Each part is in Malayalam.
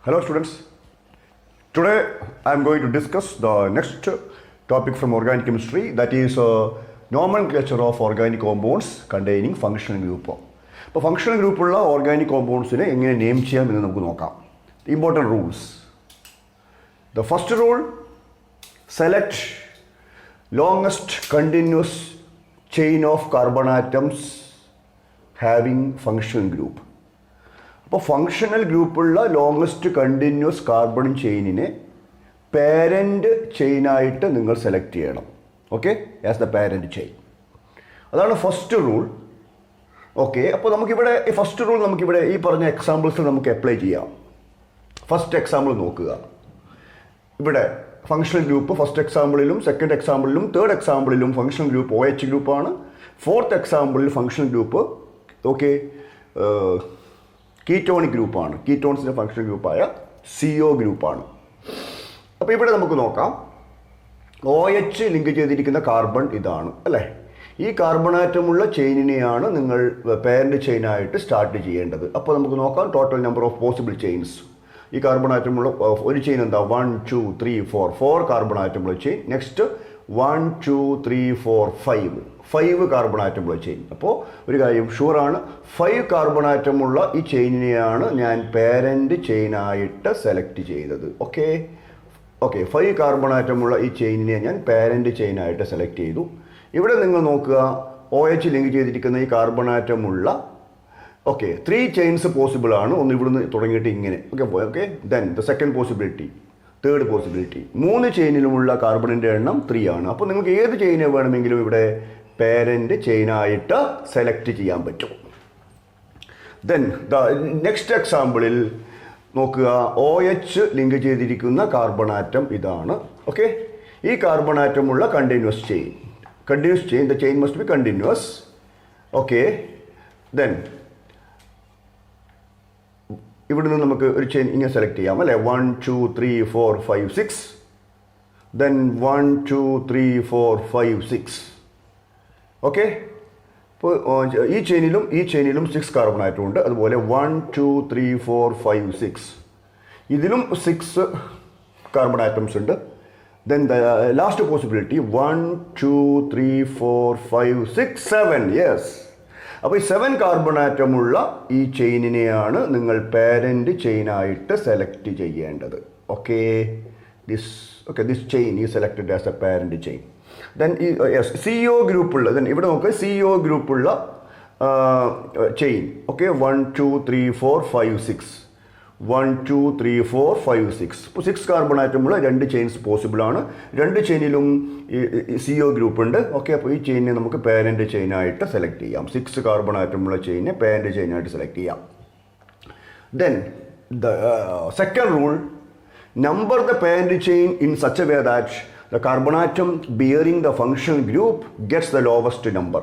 Hello students, today I am going to discuss the next topic from organic chemistry, that is nomenclature of organic compounds containing functional group. അപ്പോൾ ഫങ്ഷണൽ ഗ്രൂപ്പുള്ള ഓർഗാനിക് കോമ്പൗണ്ട്സിനെ എങ്ങനെ നെയിം ചെയ്യാം എന്ന് നമുക്ക് നോക്കാം. Important rules. The first rule, select longest continuous chain of carbon atoms having functional group. അപ്പോൾ ഫങ്ഷണൽ ഗ്രൂപ്പുള്ള ലോങ്ങസ്റ്റ് കണ്ടിന്യൂസ് കാർബൺ ചെയിനിനെ പാരൻ്റ് ചെയിനായിട്ട് നിങ്ങൾ സെലക്ട് ചെയ്യണം. Okay, as the parent chain. അതാണ് ഫസ്റ്റ് റൂൾ. ഓക്കെ, അപ്പോൾ നമുക്കിവിടെ ഈ ഫസ്റ്റ് റൂൾ നമുക്കിവിടെ ഈ പറഞ്ഞ എക്സാമ്പിൾസ് നമുക്ക് അപ്ലൈ ചെയ്യാം. ഫസ്റ്റ് എക്സാമ്പിൾ നോക്കുക. ഇവിടെ ഫങ്ഷണൽ ഗ്രൂപ്പ് ഫസ്റ്റ് എക്സാമ്പിളിലും സെക്കൻഡ് എക്സാമ്പിളിലും തേർഡ് എക്സാമ്പിളിലും ഫങ്ഷണൽ ഗ്രൂപ്പ് OH ഗ്രൂപ്പാണ്. ഫോർത്ത് എക്സാമ്പിളിൽ ഫങ്ഷണൽ ഗ്രൂപ്പ് ഓക്കെ കീറ്റോണിക് ഗ്രൂപ്പാണ്. കീറ്റോൺസിൻ്റെ ഫങ്ഷണൽ ഗ്രൂപ്പായ CO ഗ്രൂപ്പാണ്. അപ്പോൾ ഇവിടെ നമുക്ക് നോക്കാം. OH ലിങ്ക് ചെയ്തിരിക്കുന്ന കാർബൺ ഇതാണ് അല്ലേ. ഈ കാർബൺ ആറ്റമുള്ള ചെയിനിനെയാണ് നിങ്ങൾ പാരൻ്റ് ചെയിനായിട്ട് സ്റ്റാർട്ട് ചെയ്യേണ്ടത്. അപ്പോൾ നമുക്ക് നോക്കാം total number of possible chains. ഈ കാർബൺ ആറ്റമുള്ള ഒരു ചെയിൻ എന്താ, 1 2 3 4 കാർബൺ ആറ്റമുള്ള ചെയിൻ. നെക്സ്റ്റ് 1 2 3 4 5 കാർബൺ ആറ്റമുള്ള ചെയിൻ. അപ്പോൾ ഒരു കാര്യം ഷുവറാണ്, 5 കാർബൺ ആറ്റമുള്ള ഈ ചെയിനിനെയാണ് ഞാൻ പാരൻ്റ് ചെയിനായിട്ട് സെലക്ട് ചെയ്തത്. ഓക്കെ 5 കാർബൺ ആറ്റമുള്ള ഈ ചെയിനിനെ ഞാൻ പാരൻ്റ് ചെയിനായിട്ട് സെലക്ട് ചെയ്തു. ഇവിടെ നിങ്ങൾ നോക്കുക, OH ലിങ്ക് ചെയ്തിരിക്കുന്ന ഈ കാർബൺ ആറ്റമുള്ള 3 ചെയിൻസ് പോസിബിൾ ആണ്. ഒന്ന് ഇവിടുന്ന് തുടങ്ങിയിട്ട് ഇങ്ങനെ okay then the second possibility, third possibility. 3 ചെയിനിലുമുള്ള കാർബണിൻ്റെ എണ്ണം 3 ആണ്. അപ്പോൾ നിങ്ങൾക്ക് ഏത് ചെയിനെ വേണമെങ്കിലും ഇവിടെ പാരൻ്റ് ചെയിനായിട്ട് സെലക്ട് ചെയ്യാൻ പറ്റും. ദെൻ ദ നെക്സ്റ്റ് എക്സാമ്പിളിൽ നോക്കുക, OH ലിങ്ക് ചെയ്തിരിക്കുന്ന കാർബൺ ആറ്റം ഇതാണ്. ഓക്കെ, ഈ കാർബൺ ആറ്റമുള്ള continuous chain, the chain must be continuous. Okay, then ഇവിടെ നിന്ന് നമുക്ക് ഒരു ചെയിൻ ഇങ്ങനെ സെലക്ട് ചെയ്യാം അല്ലേ. 1 2 3 4 5 6 then 1 2 3 4 5 6. ഓക്കെ, ഇപ്പോൾ ഈ ചെയിനിലും 6 കാർബൺ ആറ്റം ഉണ്ട്. അതുപോലെ 1 2 3 4 5 6 ഇതിലും 6 കാർബൺ ആറ്റംസ് ഉണ്ട്. Then the last possibility 1 2 3 4 5 6 7. Yes. അപ്പോൾ ഈ 7 കാർബൺ ആറ്റമുള്ള ഈ ചെയിനിനെയാണ് നിങ്ങൾ പാരൻ്റ് ചെയിനായിട്ട് സെലക്ട് ചെയ്യേണ്ടത്. ഓക്കെ, ദിസ് ചെയിൻ ഈ selected as A parent chain. Then ഈ CO ഗ്രൂപ്പുള്ള ഇവിടെ നോക്കുക, CO ഗ്രൂപ്പുള്ള ചെയിൻ. ഓക്കെ 1 2 3 4 5 6 1 2 3 4 5 6. ഇപ്പോൾ 6 കാർബൺ ആറ്റമുള്ള 2 ചെയിൻസ് പോസിബിൾ ആണ്. 2 ചെയിനിലും CO ഗ്രൂപ്പ് ഉണ്ട്. ഓക്കെ, അപ്പോൾ ഈ ചെയിനെ നമുക്ക് പാരൻ്റ് ചെയിനായിട്ട് സെലക്ട് ചെയ്യാം. 6 കാർബൺ ആറ്റമുള്ള ചെയിനെ പാരൻ്റ് ചെയിനായിട്ട് സെലക്ട് ചെയ്യാം. Then the second rule, number the parent chain in such a way that the carbon atom bearing the functional group gets the lowest number.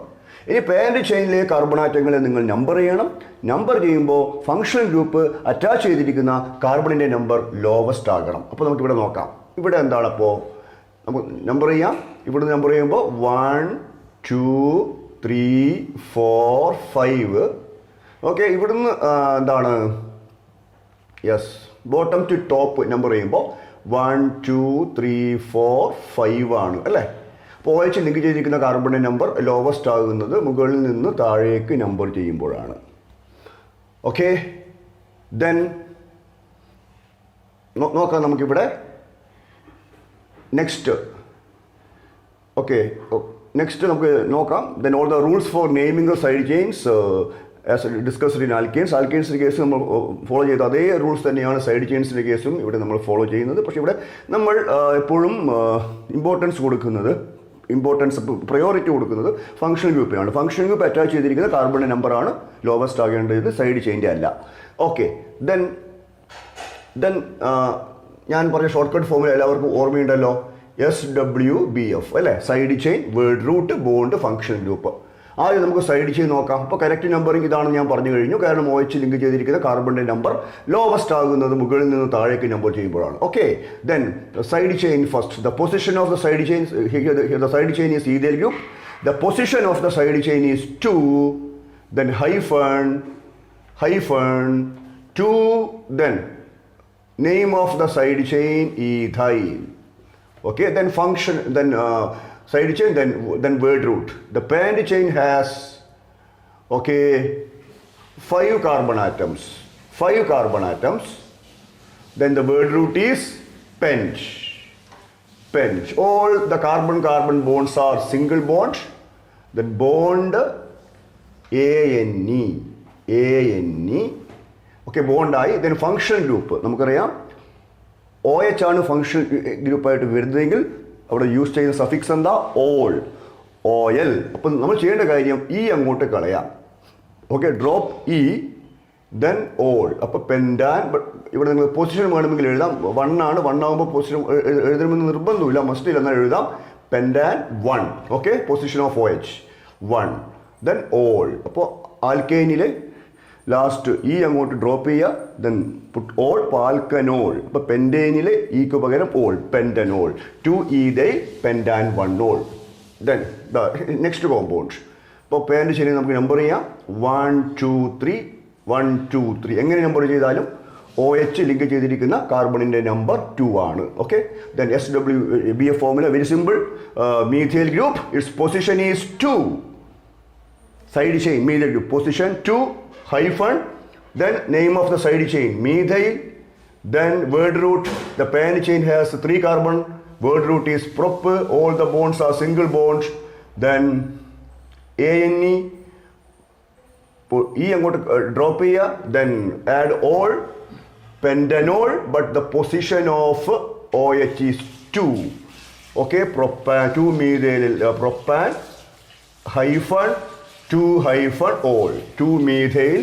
ഇനി പാരൻ്റ് ചെയിനിലെ കാർബൺ ആറ്റങ്ങളെ നിങ്ങൾ നമ്പർ ചെയ്യണം. നമ്പർ ചെയ്യുമ്പോൾ ഫങ്ഷണൽ ഗ്രൂപ്പ് അറ്റാച്ച് ചെയ്തിരിക്കുന്ന കാർബണിൻ്റെ നമ്പർ ലോവസ്റ്റ് ആകണം. അപ്പോൾ നമുക്കിവിടെ നോക്കാം. ഇവിടെ എന്താണ്, അപ്പോൾ നമുക്ക് നമ്പർ ചെയ്യാം. ഇവിടുന്ന് നമ്പർ ചെയ്യുമ്പോൾ 1 2 3 4 5. ഓക്കെ, ഇവിടുന്ന് എന്താണ്, yes, bottom to top number ചെയ്യുമ്പോൾ 1 2 3 4 5 ആണ് അല്ലേ. അപ്പോൾ OH ലിങ്ക് ചെയ്തിരിക്കുന്ന കാർബണിൻ്റെ നമ്പർ ലോവസ്റ്റ് ആകുന്നത് മുകളിൽ നിന്ന് താഴേക്ക് നമ്പർ ചെയ്യുമ്പോഴാണ്. ഓക്കെ, ദെൻ നോക്കാം നമുക്കിവിടെ നെക്സ്റ്റ്. ഓക്കെ, നെക്സ്റ്റ് നമുക്ക് നോക്കാം. Then all the rules for naming side chains as discussed in alkanes. ആൽക്കെയിൻസിൻ്റെ കേസ് നമ്മൾ ഫോളോ ചെയ്ത അതേ റൂൾസ് തന്നെയാണ് സൈഡ് ചെയിൻസിൻ്റെ കേസും ഇവിടെ നമ്മൾ ഫോളോ ചെയ്യുന്നത്. പക്ഷേ ഇവിടെ നമ്മൾ എപ്പോഴും പ്രയോറിറ്റി കൊടുക്കുന്നത് ഫങ്ഷണൽ ഗ്രൂപ്പിനാണ്. ഫങ്ഷണൽ ഗ്രൂപ്പ് അറ്റാച്ച് ചെയ്തിരിക്കുന്ന കാർബണിൻ്റെ നമ്പറാണ് ലോവസ്റ്റ് ആകേണ്ടത്, സൈഡ് ചെയിൻ്റെ അല്ല. ഓക്കെ, ദെൻ ഞാൻ പറഞ്ഞ ഷോർട്ട് കട്ട് ഫോമിൽ എല്ലാവർക്കും ഓർമ്മയുണ്ടല്ലോ, SWBF അല്ലേ. Side chain, word root, bond, functional group. ആദ്യം നമുക്ക് സൈഡ് ചെയിൻ നോക്കാം. അപ്പോൾ കറക്റ്റ് നമ്പറിങ് ഇതാണെന്ന് ഞാൻ പറഞ്ഞു കഴിഞ്ഞു. കാരണം OH ലിങ്ക് ചെയ്തിരിക്കുന്ന കാർബണിൻ്റെ നമ്പർ ലോവസ്റ്റ് ആകുന്നത് മുകളിൽ നിന്ന് താഴേക്ക് നമ്പർ ചെയ്യുമ്പോഴാണ്. Okay, then side chain first. The position of the side chain, the side chain is ethyl group. The position of the side chain is 2. Then hyphen 2. Then name of the side chain ethyl. Okay, then function, then side chain, then word root. The parent chain has, okay, 5 carbon atoms. 5 carbon atoms. Then the word root is pent. Pent. All the carbon-carbon bonds are single bond. Then bond ANE. ANE. Okay, bond I. Then function group. നമുക്കറിയാം OH ആണ് ഫങ്ഷൻ ഗ്രൂപ്പായിട്ട് വരുന്നതെങ്കിൽ അവിടെ യൂസ് ചെയ്യുന്ന സഫിക്സ് എന്താ? ഓൾ. OL. അപ്പം നമ്മൾ ചെയ്യേണ്ട കാര്യം ഈ അങ്ങോട്ട് കളയാം. Okay, drop E then ol. അപ്പോൾ പെൻഡാൻ. ഇവിടെ നിങ്ങൾ പൊസിഷൻ വേണമെങ്കിൽ എഴുതാം. 1 ആണ്. 1 ആകുമ്പോൾ പൊസിഷൻ എഴുതണമെന്ന് നിർബന്ധമില്ല, മസ്റ്റ് ഇല്ല, എന്നാൽ എഴുതാം. Pentane 1. Okay, position of OH 1. Then ol. അപ്പോൾ ആൽക്കേനിലെ ലാസ്റ്റ് ഇ അങ്ങോട്ട് ഡ്രോപ്പ് ചെയ്യുക. Then put ol. ആൽക്കനോൾ. അപ്പോൾ പെൻഡേനിലെ ഇക്ക് പകരം ol, pentanol. 2 ethyl pentane 1 ol. Then next compound. അപ്പോൾ പേരിൻ്റെ ശരി നമുക്ക് നമ്പർ ചെയ്യാം. 1 2 3 1 2 3. എങ്ങനെ നമ്പർ ചെയ്താലും OH ലിങ്ക് ചെയ്തിരിക്കുന്ന കാർബണിൻ്റെ നമ്പർ 2 ആണ്. Okay, then SWBF formula very simple. Methyl group it's position is 2. Side chain methyl group position 2 hyphen, then name of the side chain methyl, then word root. The parent chain has 3 carbon. Word root is prop. All the bonds are single bonds. Then ANE. E അങ്ങോട്ട് ഡ്രോപ്പ് ചെയ്യുക. Then add all. Pentanol, but the position of OH is 2. Okay, propan 2 methyl propan hyphen 2 hyphen all. 2 methyl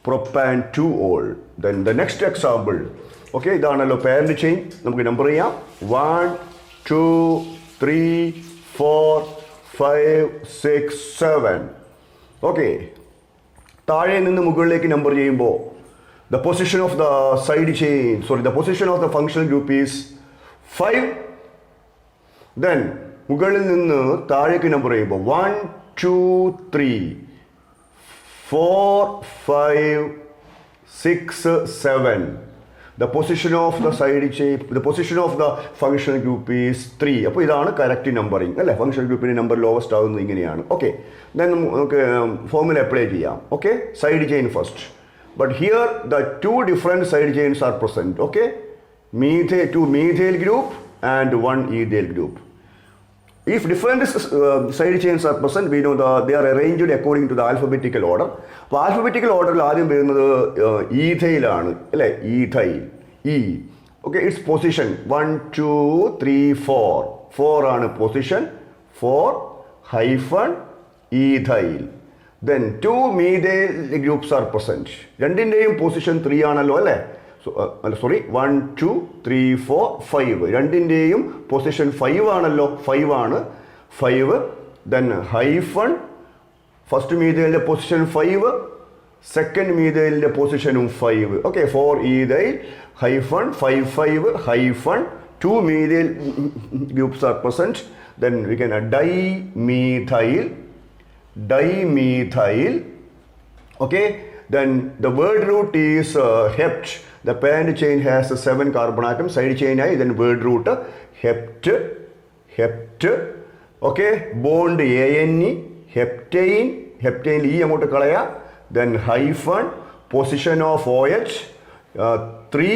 propan 2 all. Then the next example. Okay, ഇതാണല്ലോ parent chain. നമുക്ക് നമ്പർ ചെയ്യാം. 1 2 3 4 5 6 7. ഓക്കെ, താഴെ നിന്ന് മുകളിലേക്ക് നമ്പർ ചെയ്യുമ്പോൾ the position of the side chain, the position of the functional group is 5. Then മുകളിൽ നിന്ന് താഴേക്ക് നമ്പർ ചെയ്യുമ്പോൾ 1 2 3 4 5 6 7. The position of the side chain, the position of the functional group is 3. അപ്പോൾ ഇതാണ് കറക്റ്റ് നമ്പറിങ് അല്ലേ? ഫംഗ്ഷണൽ ഗ്രൂപ്പിൻ്റെ നമ്പർ ലോവസ്റ്റ് ആകുന്നത് ഇങ്ങനെയാണ്. ഓക്കെ, ദെൻ നമുക്ക് ഫോർമുല അപ്ലൈ ചെയ്യാം. Okay, side chain first. But here the 2 different side chains are present. Okay, 2 methyl group and 1 ethyl group. If different side chains are present, we know they are arranged according to the alphabetical order. അപ്പോൾ ആൽഫബറ്റിക്കൽ ഓർഡറിൽ ആദ്യം വരുന്നത് ഈഥൈൽ ആണ് അല്ലേ? Ethyl E. Okay, it's position 1 2 3 4. 4 ആണ് position. 4 hyphen ethyl. Then 2 methyl groups are present. രണ്ടിൻ്റെയും പൊസിഷൻ 3 ആണല്ലോ അല്ലേ? 1 2 3 4 5. രണ്ടിൻ്റെയും പൊസിഷൻ 5 ആണല്ലോ. 5 ആണ്. 5 then hyphen ഫസ്റ്റ് മീഥൈലിൻ്റെ പൊസിഷൻ 5, സെക്കൻഡ് മീഥൈലിൻ്റെ പൊസിഷനും 5. Okay, 4 ethyl hyphen 5 5 hyphen 2 methyl groups are present. Then we can add dimethyl. Okay, then the word root is hept. The parent chain has 7 carbon atoms. Side chain I, then word root hept. Okay, bond ANE, heptane. Heptane E അങ്ങോട്ട് കളയാ. Then hyphen position of OH 3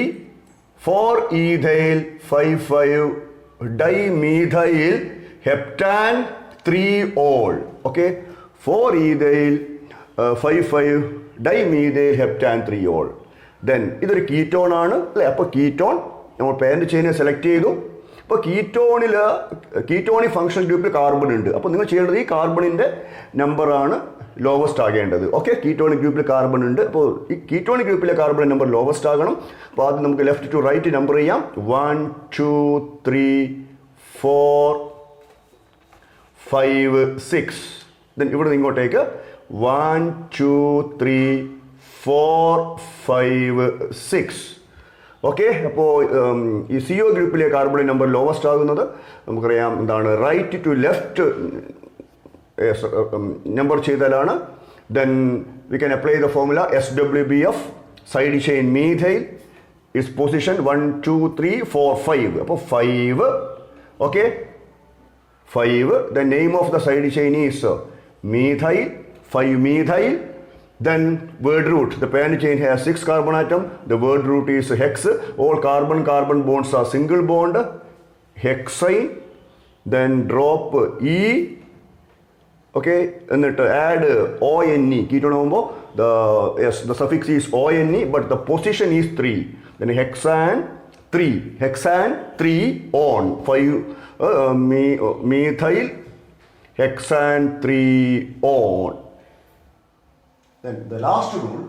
4 ethyl 5 5 dimethyl heptane 3 all. Okay, 4 ethyl 5 5 dimethyl heptane 3 all. Then ഇതൊരു കീറ്റോൺ ആണ് അല്ലേ? അപ്പോൾ കീറ്റോൺ നമ്മൾ പേരന്റ് ചെയിനെ സെലക്ട് ചെയ്തു. അപ്പോൾ കീറ്റോണിക് ഫംഗ്ഷൻ ഗ്രൂപ്പിൽ കാർബൺ ഉണ്ട്. അപ്പോൾ നിങ്ങൾ ചെയ്യേണ്ടത് ഈ കാർബണിൻ്റെ നമ്പറാണ് ലോവസ്റ്റ് ആകേണ്ടത്. ഓക്കെ, കീറ്റോണിക് ഗ്രൂപ്പിൽ കാർബൺ ഉണ്ട്. അപ്പോൾ ഈ കീറ്റോണിക് ഗ്രൂപ്പിലെ കാർബൺ നമ്പർ ലോവസ്റ്റ് ആകണം. അപ്പോൾ ആദ്യം നമുക്ക് ലെഫ്റ്റ് ടു റൈറ്റ് നമ്പർ ചെയ്യാം. 1 2 3 4 5 6. ദെൻ ഇവിടെ നിന്ന് ഇങ്ങോട്ടേക്ക് 1 2 3 4 5 6. ഓക്കെ, അപ്പോൾ ഈ CO ഗ്രൂപ്പിലെ കാർബൺ നമ്പർ ലോവസ്റ്റ് ആകുന്നത് നമുക്കറിയാം എന്താണ്? റൈറ്റ് ടു ലെഫ്റ്റ് നമ്പർ ചെയ്താലാണ്. Then we can apply the formula SWBF. Side chain methyl is position 1, 2, 3, 4, 5. അപ്പോൾ 5. Okay? 5. The name of the side chain is methyl, 5 methyl. Then word root. The parent chain has 6 carbon atom. The word root is hex. All carbon-carbon bonds are single bond. Hexine. Then drop E. Okay, എന്നിട്ട് add ONE. ketone ആകുമ്പോൾ the suffix is ONE, but the position is 3. Then hexane 3. Hexane 3 on 5 methyl hexane 3 on. Then the last rule,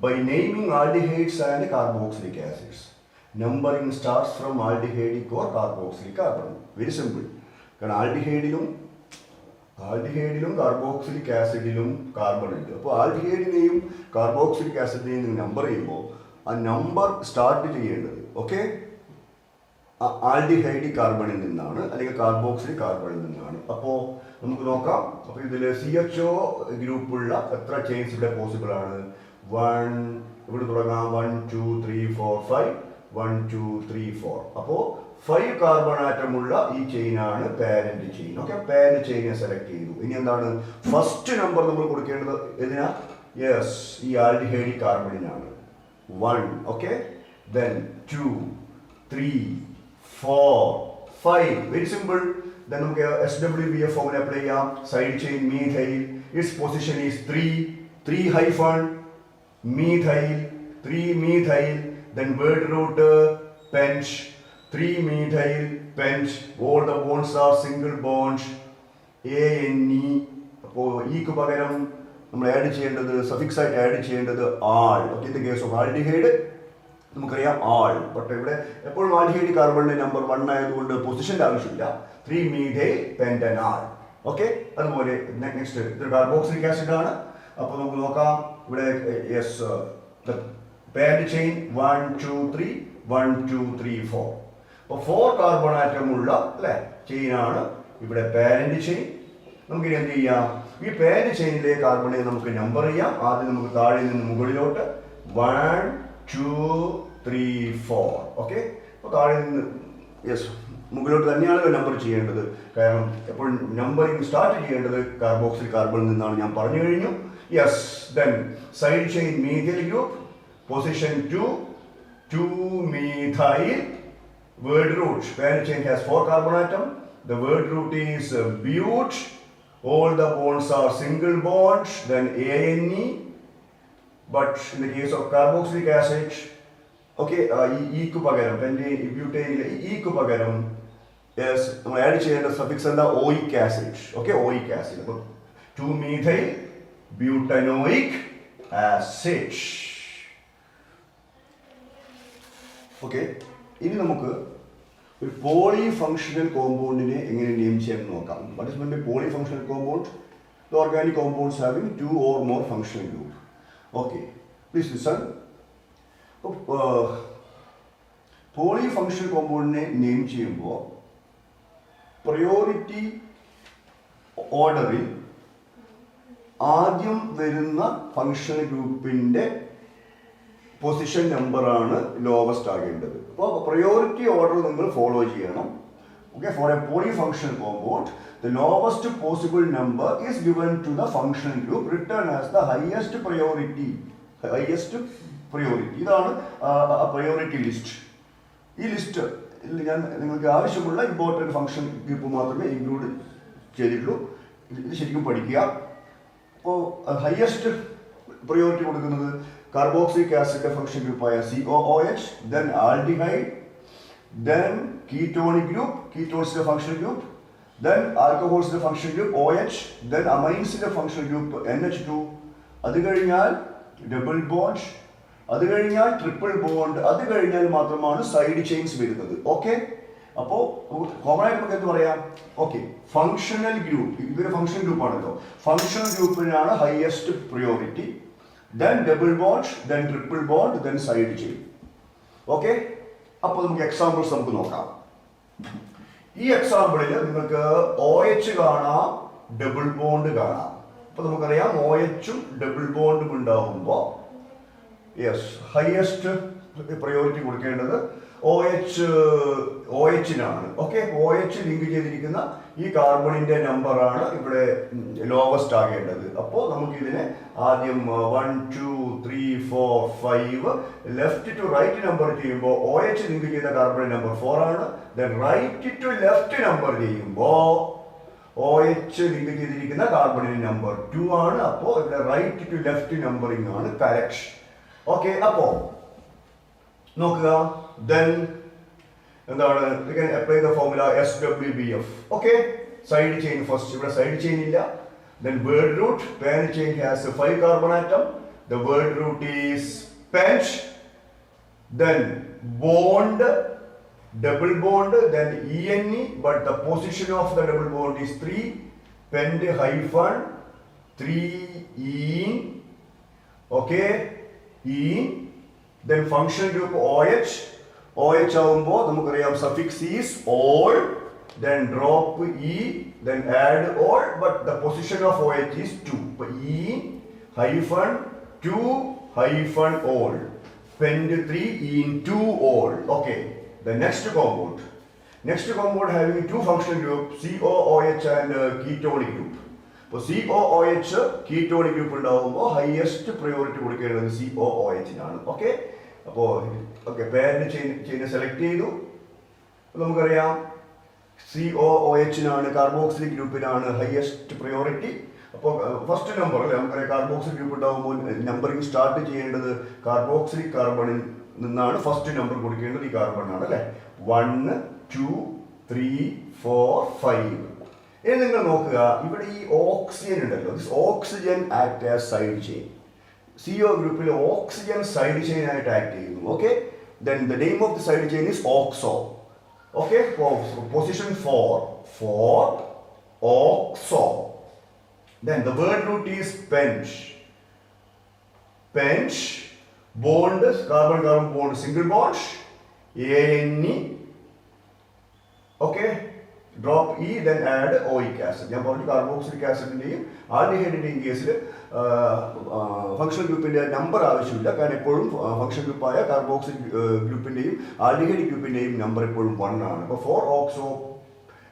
by naming aldehydes and carboxylic acids, numbering starts from aldehydic or carboxylic carbon. Very simple. കാരണം ആൽഡിഹൈഡിലും കാർബോക്സിലിക് ആസിഡിലും കാർബൺ ഉണ്ട്. അപ്പോൾ ആൽഡിഹൈഡിനെയും കാർബോക്സിലിക് ആസിഡിനെയും നമ്പർ ചെയ്യുമ്പോൾ ആ നമ്പർ സ്റ്റാർട്ട് ചെയ്യേണ്ടത് ആൽഡിഹൈഡ് കാർബണിൽ നിന്നാണ്, അല്ലെങ്കിൽ കാർബോക്സിലിക് കാർബണിൽ നിന്നാണ്. അപ്പോൾ നമുക്ക് നോക്കാം. അപ്പോൾ ഇതിൽ CHO ഗ്രൂപ്പുള്ള എത്ര ചെയിൻസ് ഇവിടെ പോസിബിൾ ആണ്? 1, ഇവിടെ തുടങ്ങാം. 1, 2, 3, 4, 5. 1, 2, 3, 4. അപ്പോൾ 5 കാർബൺ ആറ്റമുള്ള ഈ ചെയിനാണ് പാരന്റ് ചെയിൻ. ഓക്കെ, പാരന്റ് ചെയിനെ സെലക്ട് ചെയ്തു. ഇനി എന്താണ് ഫസ്റ്റ് നമ്പർ നമ്മൾ കൊടുക്കേണ്ടത്? ഇതിനാ യെസ്, ഈ ആൽഡിഹൈഡ് കാർബണിനാണ്. 1. Okay, then 2, 3, 4, 5. Very simple. Then നമുക്ക് SWBF ഫോർമുല അപ്ലൈ ചെയ്യാം. Side chain methyl, it's position is 3 hyphen methyl, 3 methyl. Then word root pent, 3 methyl pent. All the bonds are single bonds. ANE. അപ്പോൾ ഈക്ക് പകരം നമ്മൾ ആഡ് ചെയ്യേണ്ടത്, സഫിക്സ് ആയിട്ട് ആഡ് ചെയ്യേണ്ടത് ol. Okay, in the case of aldehyde നമുക്കറിയാം ആൾ. ബട്ട് ഇവിടെ എപ്പോഴും ആൽഡിഹൈഡ് കാർബണിന്റെ നമ്പർ 1 ആയതുകൊണ്ട് പൊസിഷന്റെ ആവശ്യമില്ല. 3 methyl pentanal. ഓക്കെ, അതുപോലെ നെക്സ്റ്റ് ഇത് കാർബോക്സിലിക് ആസിഡ് ആണ്. അപ്പോൾ നമുക്ക് നോക്കാം. ഇവിടെ യെസ്, പാരന്റ് ചെയിൻ 1, 2, 3, 1, 2, 3, 4. അപ്പോൾ 4 കാർബൺ ആറ്റമുള്ള അല്ലെ ചെയിനാണ് ഇവിടെ പാരന്റ് ചെയിൻ. നമുക്കിനി എന്ത് ചെയ്യാം? ഈ പാരന്റ് ചെയിനിലെ കാർബണെ നമുക്ക് നമ്പർ ചെയ്യാം. ആദ്യം നമുക്ക് താഴെ നിന്ന് മുകളിലോട്ട് 1, 2, 3, 4. ഓക്കെ, അപ്പോൾ താഴെ നിന്ന് യെസ് മുകളിലോട്ട് തന്നെയാണല്ലോ നമ്പർ ചെയ്യേണ്ടത്. കാരണം എപ്പോഴും നമ്പറിങ് സ്റ്റാർട്ട് ചെയ്യേണ്ടത് കാർബോക്സിൽ കാർബണിൽ നിന്നാണ്, ഞാൻ പറഞ്ഞു കഴിഞ്ഞു. Yes, then side chain methyl group, position 2 methyl. Word root, parent chain has 4 carbon atom. The word root is but. All the bonds are single bonds. Then ANE. But in the case of carboxylic acid, okay, E ku pagaram, butane E ku pagaram. Yes, we add cheyenda suffix and the oic acid. Okay, oic acid. 2 methyl butanoic acid. Okay, ഇനി നമുക്ക് ഒരു പോളി ഫങ്ഷണൽ കോമ്പൗണ്ടിനെ എങ്ങനെ നെയിം ചെയ്യാമെന്ന് നോക്കാം. What is mean by poly functional compound? The organic compounds having 2 or more functional group. Okay, please listen. Poly functional കോമ്പൗണ്ടിനെ നെയിം ചെയ്യുമ്പോൾ പ്രയോറിറ്റി ഓർഡറിൽ ആദ്യം വരുന്ന ഫങ്ഷണൽ ഗ്രൂപ്പിന്റെ പൊസിഷൻ നമ്പറാണ് ലോവസ്റ്റ് ആകേണ്ടത്. അപ്പോൾ പ്രയോറിറ്റി ഓർഡർ നിങ്ങൾ ഫോളോ ചെയ്യണം. Okay, for a poly functional compound the lowest possible number is given to the functional group written as the highest priority. ഇതാണ് പ്രയോറിറ്റി ലിസ്റ്റ്. ഈ ലിസ്റ്റ് ഞാൻ നിങ്ങൾക്ക് ആവശ്യമുള്ള ഇമ്പോർട്ടൻറ്റ് ഫങ്ഷൻ ഗ്രൂപ്പ് മാത്രമേ ഇൻക്ലൂഡ് ചെയ്തിട്ടുള്ളൂ. ഇത് ശരിക്കും പഠിക്കുക. അപ്പോൾ ഹയസ്റ്റ് പ്രയോറിറ്റി കൊടുക്കുന്നത് കാർബോക്സിലിക് ആസിഡിന്റെ ഫങ്ഷൻ ഗ്രൂപ്പായ COOH, then aldehyde, then ketonic group, കീറ്റോൺസിന്റെ ഫങ്ഷൻ ഗ്രൂപ്പ്, ദെൻ ആൽക്കഹോൾസിന്റെ ഫങ്ഷൻ ഗ്രൂപ്പ് OH, ദെൻ അമൈൻസിന്റെ ഫങ്ഷൻ ഗ്രൂപ്പ് NH2, അത് കഴിഞ്ഞാൽ ഡബിൾ ബോണ്ട്, അത് കഴിഞ്ഞാൽ ട്രിപ്പിൾ ബോണ്ട്, അത് കഴിഞ്ഞാൽ മാത്രമാണ് സൈഡ് ചെയിൻസ് വരുന്നത്. ഓക്കെ, അപ്പോൾ കോമൺ ആയിട്ട് നമുക്ക് എന്ത് പറയാം? ഓക്കെ, ഫങ്ഷണൽ ഗ്രൂപ്പ്, ഇതൊരു ഫങ്ഷൻ ഗ്രൂപ്പ് ആണല്ലോ. ഫങ്ഷണൽ ഗ്രൂപ്പിനാണ് highest priority, then double bond, then triple bond, then side chain. Okay, അപ്പോൾ നമുക്ക് എക്സാമ്പിൾസ് നമുക്ക് നോക്കാം. ഈ എക്സാമ്പിളിൽ നിങ്ങൾക്ക് OH കാണാം, ഡബിൾ ബോണ്ട് കാണാം. അപ്പോൾ നമുക്കറിയാം OH ഉം ഡബിൾ ബോണ്ടും ഉണ്ടാകുമ്പോൾ യെസ് ഹയസ്റ്റ് പ്രയോറിറ്റി കൊടുക്കേണ്ടത് OH-നാണ്. ഓക്കെ, OH ലിങ്ക് ചെയ്തിരിക്കുന്ന ഈ കാർബണിന്റെ നമ്പറാണ് ഇവിടെ ലോവസ്റ്റ് ആകേണ്ടത്. അപ്പോൾ നമുക്ക് ഇതിനെ ആദ്യം 1 2 3 4 5 ലെഫ്റ്റ് ടു റൈറ്റ് നമ്പർ ചെയ്യുമ്പോൾ OH ലിങ്ക് ചെയ്ത കാർബൺ നമ്പർ 4 ആണ്. Then right to left number ചെയ്യുമ്പോൾ OH ലിങ്ക് ചെയ്തിരിക്കുന്ന കാർബണിന്റെ നമ്പർ 2 ആണ്. അപ്പോൾ ഇവിടെ റൈറ്റ് ടു ലെഫ്റ്റ് നമ്പറിംഗ് ആണ് കറക്റ്റ്. ഓക്കെ, അപ്പോൾ നോക്കുക. ദെൻ എന്താണ്, we can apply the formula SWBF. Okay, side chain first, ഇവിടെ സൈഡ് ചെയിൻ ഇല്ല. Then word root, parent chain has a 5 carbon atom. The word root is pent. Then bond, double bond, then ENE, but the position of the double bond is 3. Pent hyphen 3 ene. Okay, ene. Then functional group OH. OH ആവുമ്പോൾ നമുക്കറിയാം suffix is all. Then drop E, then add all, but the position of OH is 2. But E hyphen 2 hyphen all. Pend 3 in 2 all. Okay. The next compound. Next compound having two functional group COOH and ketonic group. അപ്പോൾ COOH ketonic group ഉണ്ടാവുമ്പോൾ ഹയസ്റ്റ് പ്രയോറിറ്റി കൊടുക്കേണ്ടത് COOH-നാണ്. ഓക്കെ, അപ്പോൾ ഓക്കെ പാരന്റ് ചെയിൻ സെലക്ട് ചെയ്തു. നമുക്കറിയാം COOH-നാണ്, കാർബോക്സിലിക് ഗ്രൂപ്പിനാണ് ഹയസ്റ്റ് പ്രയോറിറ്റി. അപ്പോൾ ഫസ്റ്റ് നമ്പർ അല്ലേ, നമുക്കറിയാം കാർബോക്സിലിക് ഗ്രൂപ്പ് ഉണ്ടാകുമ്പോൾ നമ്പറിങ് സ്റ്റാർട്ട് ചെയ്യേണ്ടത് കാർബോക്സിലിക് കാർബണിൽ നിന്നാണ്. ഫസ്റ്റ് നമ്പർ കൊടുക്കേണ്ടത് ഈ കാർബണാണ് അല്ലേ. 1 2 3 4 5. ഇനി നിങ്ങൾ നോക്കുക, ഇവിടെ ഈ ഓക്സിജൻ ഉണ്ടല്ലോ, this oxygen act as side chain. CO ഗ്രൂപ്പിൽ ഓക്സിജൻ സൈഡ് ചെയിൻ ആയിട്ട് ആക്ട് ചെയ്യുന്നു. Okay, then the name of the side chain is oxo. Okay, position 4 oxo. Then the word root is pent. Bond, carbon bond, single bond, ANE. Okay, drop E, then add OIC acid. ഞാൻ പറഞ്ഞു കാർബോക്സിലിക് ആസിഡിന്റെയും ആൽഡിഹൈഡിന്റെയും കേസിൽ ഫംഗ്ഷണൽ ഗ്രൂപ്പിന്റെ നമ്പർ ആവശ്യമില്ല. കാരണം എപ്പോഴും ഫംഗ്ഷണൽ ഗ്രൂപ്പായ കാർബോക്സിലിക് ഗ്രൂപ്പിന്റെയും ആൽഡിഹൈഡ് ഗ്രൂപ്പിന്റെയും നമ്പർ എപ്പോഴും 1 ആണ്. അപ്പോൾ 4 ഓക്സോ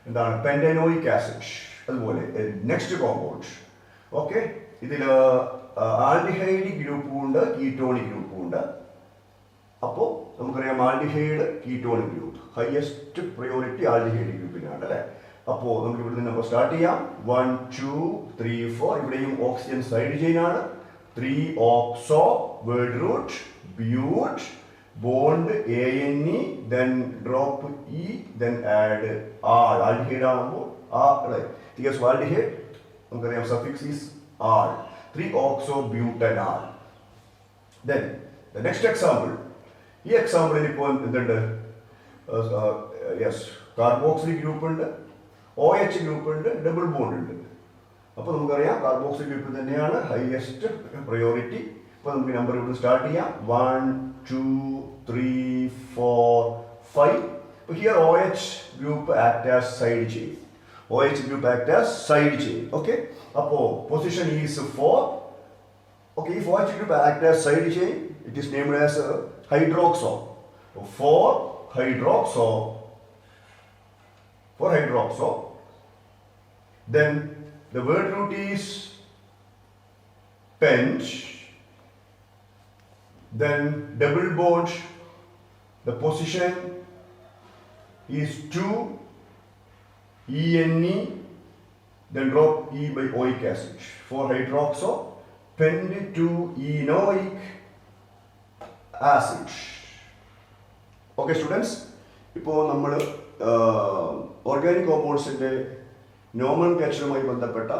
എന്താണ് പെന്റനോയിക് ആസിഡ്. അതുപോലെ നെക്സ്റ്റ് കോമ്പൗണ്ട്. ഓക്കെ, ഇതിൽ ആൽഡിഹൈഡ് ഗ്രൂപ്പും ഉണ്ട്, കീറ്റോണിക് ഗ്രൂപ്പും ഉണ്ട്. അപ്പോൾ നമുക്കറിയാം aldehyde ketonic group highest priority aldehyde ഗ്രൂപ്പിനാണ് അല്ലേ. അപ്പോൾ നമുക്ക് ഇവിടെ നിന്ന് സ്റ്റാർട്ട് ചെയ്യാം. 1 2 3 4. ഇവിടെയും ഓക്സിജൻ സൈഡ് ചെയിൻ ആണ്. 3 oxo, word root, but, bond ANE, then drop E, then add R. Aldehyde ആകുമ്പോൾ aldehyde നമുക്കറിയാം suffix is R. 3 oxo butanol. Then the next example. ഈ എക്സാമ്പിളിൽ ഇപ്പോൾ എന്തുണ്ട്, യെസ് കാർബോക്സിലിക് ഗ്രൂപ്പ് ഉണ്ട്, OH ഗ്രൂപ്പ് ഉണ്ട്, ഡബിൾ ബോണ്ട് ഉണ്ട്. അപ്പോൾ നമുക്കറിയാം കാർബോക്സിലിക് ഗ്രൂപ്പ് തന്നെയാണ് ഹയസ്റ്റ് പ്രയോറിറ്റി. ഇപ്പോൾ നമുക്ക് നമ്പർ ഇവിടെ സ്റ്റാർട്ട് ചെയ്യാം. 1 2 3 4 5. അപ്പോൾ here OH group act as side chain. OH group act as side chain. Okay, അപ്പോൾ position is 4. Okay, if OH group act as side chain, it is named as hydroxo. 4 hydroxo. Then the word root is pent. Then double bond. The position is 2 ENE, then drop E by oic acid. 4 hydroxo, pent 2 enoic acid. Okay students, ഇപ്പോൾ നമ്മൾ ഓർഗാനിക് കോമ്പൗണ്ട്സിൻ്റെ നോമൻക്ലേച്ചറുമായി ബന്ധപ്പെട്ട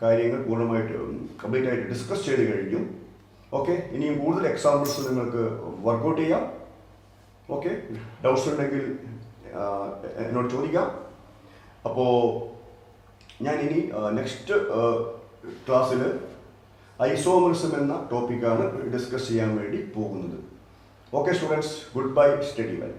കാര്യങ്ങൾ പൂർണ്ണമായിട്ട് കംപ്ലീറ്റ് ആയിട്ട് ഡിസ്കസ് ചെയ്ത് കഴിഞ്ഞു. ഓക്കെ, ഇനിയും കൂടുതൽ എക്സാമ്പിൾസ് നിങ്ങൾക്ക് വർക്കൗട്ട് ചെയ്യാം. ഓക്കെ, ഡൗട്ട്സ് ഉണ്ടെങ്കിൽ എന്നോട് ചോദിക്കാം. അപ്പോൾ ഞാൻ ഇനി നെക്സ്റ്റ് ക്ലാസ്സിൽ ഐസോമറിസം എന്ന ടോപ്പിക്കാണ് ഡിസ്കസ് ചെയ്യാൻ വേണ്ടി പോകുന്നത്. Okay students, good bye, study well.